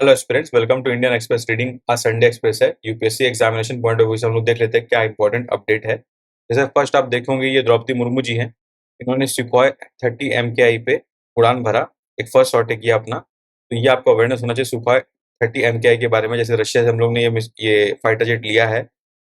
Hello aspirants, welcome to Indian Express reading. आज Sunday Express है। UPSC examination point of view से हम लोग देख लेते हैं क्या इंपॉर्टेंट अपडेट है। जैसे फर्स्ट आप देखोगे, ये द्रौपदी मुर्मू जी हैं। इन्होंने सुखोई 30 MKI पे उड़ान भरा, एक फर्स्ट शॉट किया अपना। तो ये आपको अवेयरनेस होना चाहिए सुखोई 30 MKI के बारे में। जैसे रशिया से हम लोग ने ये फाइटर जेट लिया है,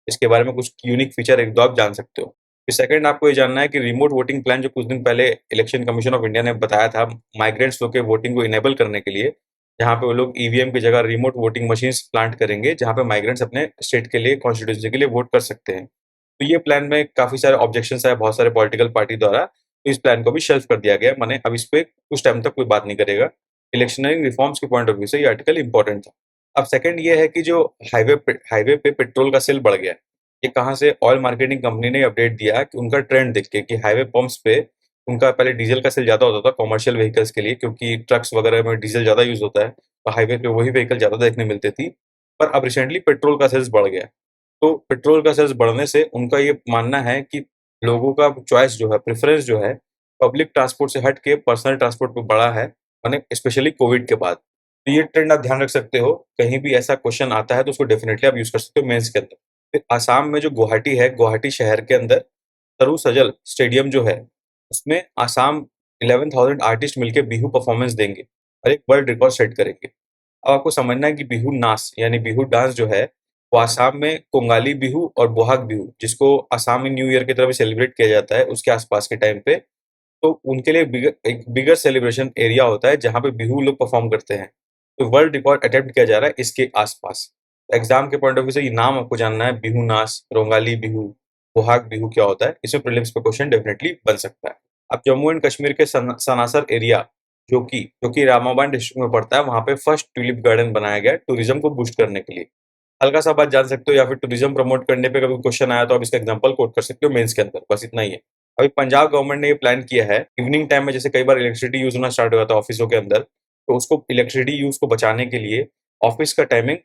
इसके बारे में कुछ यूनिक फीचर एक दो आप जान सकते हो। फिर सेकंड आपको ये जानना है कि रिमोट वोटिंग प्लान जो कुछ दिन पहले इलेक्शन कमीशन ऑफ इंडिया ने बताया था माइग्रेंट्स लोग के वोटिंग को इनेबल करने के लिए, जहाँ पे वो लोग ईवीएम की जगह रिमोट वोटिंग मशीन्स प्लांट करेंगे, जहाँ पे माइग्रेंट्स अपने स्टेट के लिए कॉन्स्टिट्यूंसी के लिए वोट कर सकते हैं। तो ये प्लान में काफी सारे ऑब्जेक्शंस आए बहुत सारे पॉलिटिकल पार्टी द्वारा, तो इस प्लान को भी शेल्फ कर दिया गया। माने अब इस पे कुछ टाइम तक कोई बात नहीं करेगा। इलेक्शनरी रिफॉर्म्स के पॉइंट ऑफ व्यू से ये आर्टिकल इंपॉर्टेंट था। अब सेकंड ये है कि जो हाईवे पे पेट्रोल का सेल बढ़ गया है। ये कहाँ से? ऑयल मार्केटिंग कंपनी ने अपडेट दिया कि उनका ट्रेंड देख के कि हाईवे पंप्स पे उनका पहले डीजल का सेल ज्यादा होता था कॉमर्शियल व्हीकल्स के लिए, क्योंकि ट्रक्स वगैरह में डीजल ज्यादा यूज होता है, तो हाईवे पे वही व्हीकल ज्यादा देखने मिलते थी। पर अब रिसेंटली पेट्रोल का सेल्स बढ़ गया है। तो पेट्रोल का सेल्स बढ़ने से उनका ये मानना है कि लोगों का चॉइस जो है, प्रेफरेंस जो है, पब्लिक ट्रांसपोर्ट से हट के पर्सनल ट्रांसपोर्ट पे बढ़ा है, माने स्पेशली कोविड के बाद। तो ये ट्रेंड आप ध्यान रख सकते हो। कहीं भी ऐसा क्वेश्चन आता है तो उसको डेफिनेटली आप यूज कर सकते हो मेंस के अंदर। फिर आसाम में जो गुवाहाटी है, गुवाहाटी शहर के अंदर तरु सजल स्टेडियम जो है, उसमें आसाम 11,000 आर्टिस्ट मिलकर बिहू परफॉर्मेंस देंगे और एक वर्ल्ड रिकॉर्ड सेट करेंगे। अब आपको समझना है कि बिहू नाच यानी बिहू डांस जो है, वो आसाम में कोंगाली बिहू और बोहाग बिहू, जिसको आसामी न्यू ईयर की तरह भी सेलिब्रेट किया जाता है उसके आसपास के टाइम पे, तो उनके लिए एक बिगर सेलिब्रेशन एरिया होता है जहाँ पे बिहू लोग परफॉर्म करते हैं। तो वर्ल्ड रिकॉर्ड अटेम्प्ट किया जा रहा है इसके आसपास। एग्जाम के पॉइंट ऑफ व्यू से ये नाम आपको जानना है, बिहू नाच, रोंगाली बिहू, बोहाग बिहू क्या होता है, इसमें प्रीलिम्स पे क्वेश्चन डेफिनेटली बन सकता है। अब जम्मू एंड कश्मीर के सनासर एरिया, जो कि रामाबान डिस्ट्रिक्ट में पड़ता है, वहां पे फर्स्ट ट्यूलिप गार्डन बनाया गया टूरिज्म को बूस्ट करने के लिए। हल्का सा बात जान सकते हो, या फिर टूरिज्म प्रमोट करने पे कभी क्वेश्चन आया तो आप इसका एग्जांपल कोट कर सकते हो मेंस के अंदर। बस इतना ही है। अभी पंजाब गवर्नमेंट ने ये प्लान किया है, इवनिंग टाइम में जैसे कई बार इलेक्ट्रिसिटी यूज होना स्टार्ट हो जाता है ऑफिसों के अंदर, तो उसको इलेक्ट्रिसिटी यूज को बचाने के लिए ऑफिस का टाइमिंग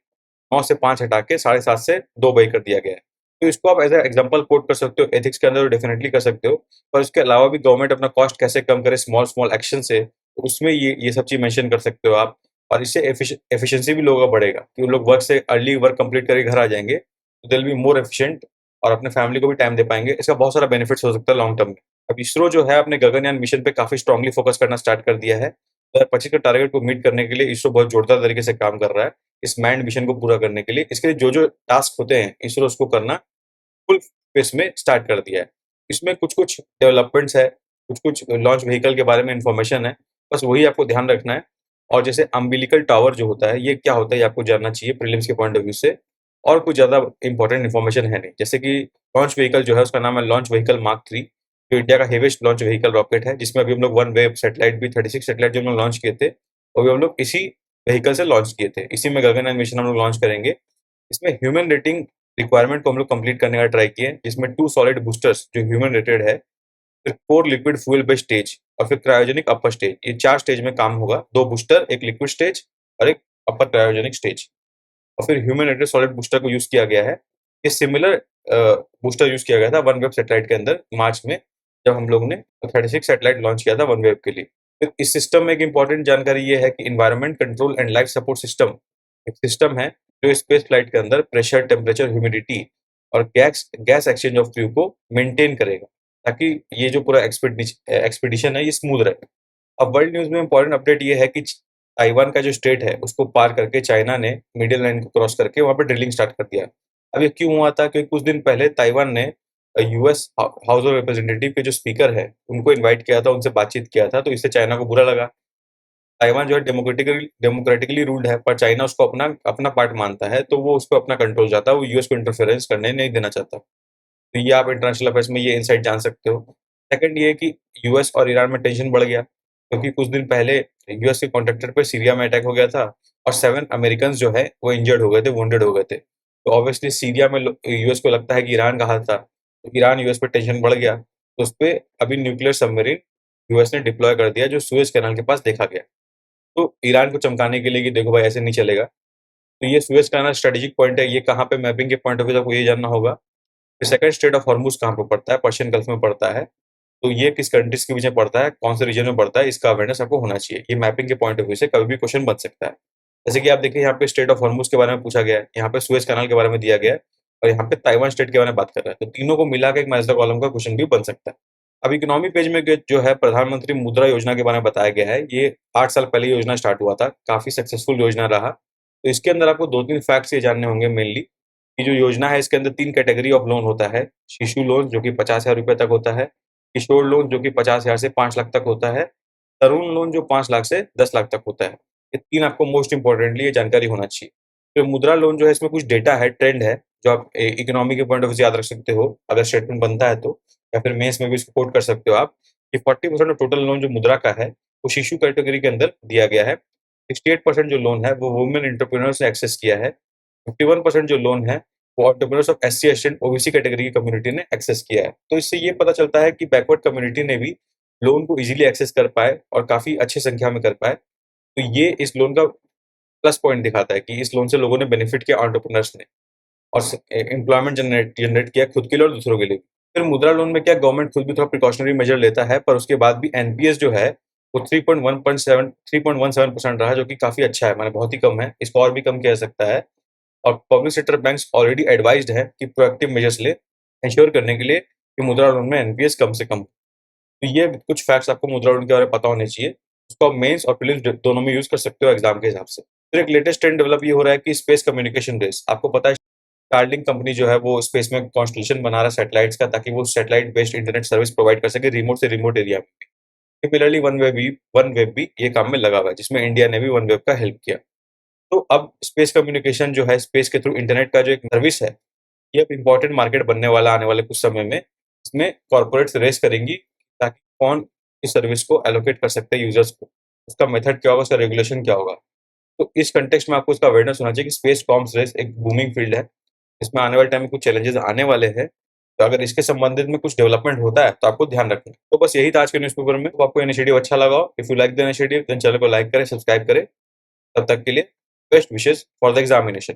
9 से 5 हटा के 7:30 से 2 बजे कर दिया गया है। तो इसको आप एज एग्जाम्पल कोट कर सकते हो, एथिक्स के अंदर डेफिनेटली कर सकते हो। पर उसके अलावा भी गवर्नमेंट अपना कॉस्ट कैसे कम करे स्मॉल स्मॉल एक्शन से, तो उसमें ये सब चीज मेंशन कर सकते हो आप। और इससे एफिशिएंसी भी लोगों का बढ़ेगा कि वो लोग वर्क से अर्ली वर्क कंप्लीट करके घर आ जाएंगे, तो दिल बी मोर एफिशिएंट और अपने फैमिली को भी टाइम दे पाएंगे। इसका बहुत सारा बेनिफिट्स हो सकता है लॉन्ग टर्म में। अब इसरो जो है अपने गगनयान मिशन पे काफी स्ट्रांगली फोकस करना स्टार्ट कर दिया है। 2025 के टारगेट को मीट करने के लिए इसरो बहुत जोरदार तरीके से काम कर रहा है इस मैंड मिशन को पूरा करने के लिए। इसके लिए जो जो टास्क होते हैं इसरो उसको करना फुल पेस में स्टार्ट कर दिया है। इसमें कुछ कुछ डेवलपमेंट्स है, कुछ कुछ लॉन्च व्हीकल के बारे में इंफॉर्मेशन है, बस वही आपको ध्यान रखना है। और जैसे अम्बिलिकल टावर जो होता है, ये क्या होता है ये आपको जानना चाहिए प्रीलिम्स के पॉइंट ऑफ व्यू से। और कुछ ज़्यादा इंपॉर्टेंट इन्फॉर्मेशन है नहीं। जैसे कि लॉन्च व्हीकल जो है उसका नाम है लॉन्च व्हीकल मार्क 3, जो इंडिया का हेवीएस्ट लॉन्च व्हीकल रॉकेट है, जिसमें अभी हम लोग वन वेव सेटेलाइट भी 36 सेटेलाइट जो हम लोग लॉन्च किए थे, वो भी हम लोग इसी व्हीकल से लॉन्च किए थे। इसी में गगनयान मिशन हम लोग लॉन्च करेंगे। इसमें ह्यूमन रेटिंग रिक्वायरमेंट को हम लोग कंप्लीट करने का ट्राई किए, जिसमें 2 सॉलिड बूस्टर्स जो ह्यूमन रेटेड है, फिर 4 लिक्विड फ्यूल बेस्ड स्टेज, और फिर क्रायोजेनिक अपर स्टेज। ये 4 स्टेज में काम होगा, 2 बूस्टर, एक लिक्विड स्टेज और एक अपर क्रायोजेनिक स्टेज। और फिर ह्यूमन रेटेड सॉलिड बूस्टर को यूज किया गया है। ये सिमिलर बूस्टर यूज किया गया था वन वेब सेटेलाइट के अंदर मार्च में, जब हम लोग ने 36 सेटेलाइट लॉन्च किया था वन वेब के लिए। फिर इस सिस्टम में एक इंपॉर्टेंट जानकारी ये है कि environment control and life support system एक सिस्टम है जो स्पेस फ्लाइट के अंदर प्रेशर, टेम्परेचर, ह्यूमिडिटी और gas gas exchange of flu को मेंटेन करेगा, ताकि ये जो पूरा एक्सपीडिशन है ये स्मूथ रहे। अब वर्ल्ड न्यूज में इंपॉर्टेंट अपडेट ये है कि ताइवान का जो स्टेट है उसको पार करके चाइना ने मिडिल लाइन को क्रॉस करके वहां पे ड्रिलिंग स्टार्ट कर दिया। अब ये क्यों हुआ था? क्योंकि कुछ दिन पहले ताइवान ने यूएस हाउस ऑफ रिप्रेजेंटेटिव के जो स्पीकर है उनको इनवाइट किया था, उनसे बातचीत किया था, तो इससे चाइना को बुरा लगा। ताइवान जो है डेमोक्रेटिकली रूल्ड है, पर चाइना उसको अपना अपना पार्ट मानता है, तो वो उसको अपना कंट्रोल चाहता है, वो यूएस को इंटरफेरेंस करने नहीं देना चाहता। तो ये आप इंटरनेशनल अफेयर्स में ये इनसाइट जान सकते हो। सेकंड ये है कि यूएस और ईरान में टेंशन बढ़ गया, क्योंकि कुछ दिन पहले यूएस के कॉन्ट्रैक्टर पर सीरिया में अटैक हो गया था और 7 अमेरिकन जो है वो इंजर्ड हो गए थे, वुंडेड हो गए थे। तो ऑब्वियसली सीरिया में यूएस को लगता है कि ईरान का हाथ था, तो ईरान यूएस पर टेंशन बढ़ गया, तो उस पर अभी न्यूक्लियर सबमरीन यूएस ने डिप्लॉय कर दिया जो सुएज कैनाल के पास देखा गया। तो ईरान को चमकाने के लिए कि देखो भाई ऐसे नहीं चलेगा। तो ये सुएज कैनाल स्ट्रेटेजिक पॉइंट है, ये कहाँ पे मैपिंग के पॉइंट ऑफ व्यू से आपको ये जानना होगा। फिर सेकंड, स्ट्रेट ऑफ हॉर्मुज कहाँ पे पड़ता है? पर्शियन गल्फ में पड़ता है। तो ये किस कंट्रीज के बीच में पड़ता है, कौन से रीजन में पड़ता है, इसका अवेयरनेस आपको होना चाहिए। ये मैपिंग के पॉइंट ऑफ व्यू से कभी भी क्वेश्चन बन सकता है। जैसे कि आप देखिए यहाँ पे स्ट्रेट ऑफ हॉर्मुज के बारे में पूछा गया है, यहाँ पे सुएज कैनाल के बारे में दिया गया है और यहाँ पे ताइवान स्ट्रेट के बारे में बात कर रहा है। तो तीनों को मिला के एक मैच द कॉलम का क्वेश्चन भी बन सकता है। अब इकोनॉमी पेज में जो है प्रधानमंत्री मुद्रा योजना के बारे में बताया गया है। ये 8 साल पहले योजना स्टार्ट हुआ था, काफी सक्सेसफुल योजना रहा। तो इसके अंदर आपको 2-3 फैक्ट्स ये जानने होंगे मेनली कि जो योजना है इसके अंदर 3 कैटेगरी ऑफ लोन होता है। शिशु लोन जो कि 50,000 रुपए तक होता है, किशोर लोन जो कि 50,000 से 5 लाख तक होता है, तरुण लोन जो 5 लाख से 10 लाख तक होता है। ये 3 आपको मोस्ट इम्पोर्टेंटली ये जानकारी होना चाहिए। तो मुद्रा लोन जो है इसमें कुछ डेटा है, ट्रेंड है, जो आप इकोनॉमी के पॉइंट ऑफ व्यू से याद रख सकते हो, अगर स्टेटमेंट बनता है तो, या फिर मेंस में भी इसको कोट कर सकते हो आप कि 40% ऑफ टोटल लोन जो मुद्रा का है, वो शिशु कैटेगरी के अंदर दिया गया है। 68% जो लोन है वो वुमेन एंटरप्रेन्योर्स ने एक्सेस किया है। 51% जो लोन है वो entrepreneurs of SC, ST and OBC category की कम्युनिटी ने एक्सेस किया है। तो इससे ये पता चलता है कि बैकवर्ड कम्युनिटी ने भी लोन को इजीली एक्सेस कर पाए और काफी अच्छी संख्या में कर पाए। तो ये इस लोन का प्लस पॉइंट दिखाता है कि इस लोन से लोगों ने बेनिफिट किया, एंटरप्रेन्योर्स ने, और एम्प्लॉयमेंट जनरेट जनरेट किया खुद के लिए और दूसरों के लिए। फिर मुद्रा लोन में क्या गवर्नमेंट खुद भी थोड़ा प्रिकॉशनरी मेजर लेता है, पर उसके बाद भी एनपीएस जो है वो 3.17% रहा, जो कि काफी अच्छा है, माने बहुत ही कम है, इसको और भी कम किया जा सकता है। और public sector banks already advised है कि प्रोएक्टिव मेजर्स ले इंश्योर करने के लिए कि मुद्रा लोन में एनपीएस कम से कम। तो ये कुछ फैक्ट्स आपको मुद्रा लोन के बारे में पता होने चाहिए। उसको आप मेंस और प्रीलिम्स दोनों में यूज कर सकते हो एग्जाम के हिसाब से। फिर एक लेटेस्ट ट्रेंड डेवलप ये हो रहा है कि स्पेस कम्युनिकेशन रेस। आपको पता है स्टारलिंक कंपनी जो है वो स्पेस में कॉन्स्टलेशन बना रहा है सैटेलाइट्स का, ताकि वो satellite based internet service provide कर सके रिमोट से रिमोट एरिया में। सिमिलरली वन वेब भी ये काम में लगा हुआ है, जिसमें इंडिया ने भी वन वेब का हेल्प किया। तो अब स्पेस कम्युनिकेशन जो है, स्पेस के थ्रू इंटरनेट का जो एक सर्विस है, ये अब इम्पोर्टेंट मार्केट बनने वाला आने वाले कुछ समय में। इसमें कॉर्पोरेट्स रेस करेंगी ताकि कौन इस सर्विस को एलोकेट कर सकते हैं यूजर्स को, उसका मेथड क्या होगा, उसका रेगुलेशन क्या होगा। तो इस कंटेक्स्ट में आपको इसका अवेयरनेस होना चाहिए कि स्पेस कॉम्स रेस एक बूमिंग फील्ड है, इसमें आने वाले टाइम में कुछ चैलेंजेस आने वाले हैं। तो अगर इसके संबंधित में कुछ डेवलपमेंट होता है तो आपको ध्यान रखना है। तो बस यही था आज के न्यूज़पेपर में। तो आपको इनिशिएटिव अच्छा लगा हो, if you like the initiative then channel को लाइक करें, सब्सक्राइब करें। तब तक के लिए best wishes for the examination.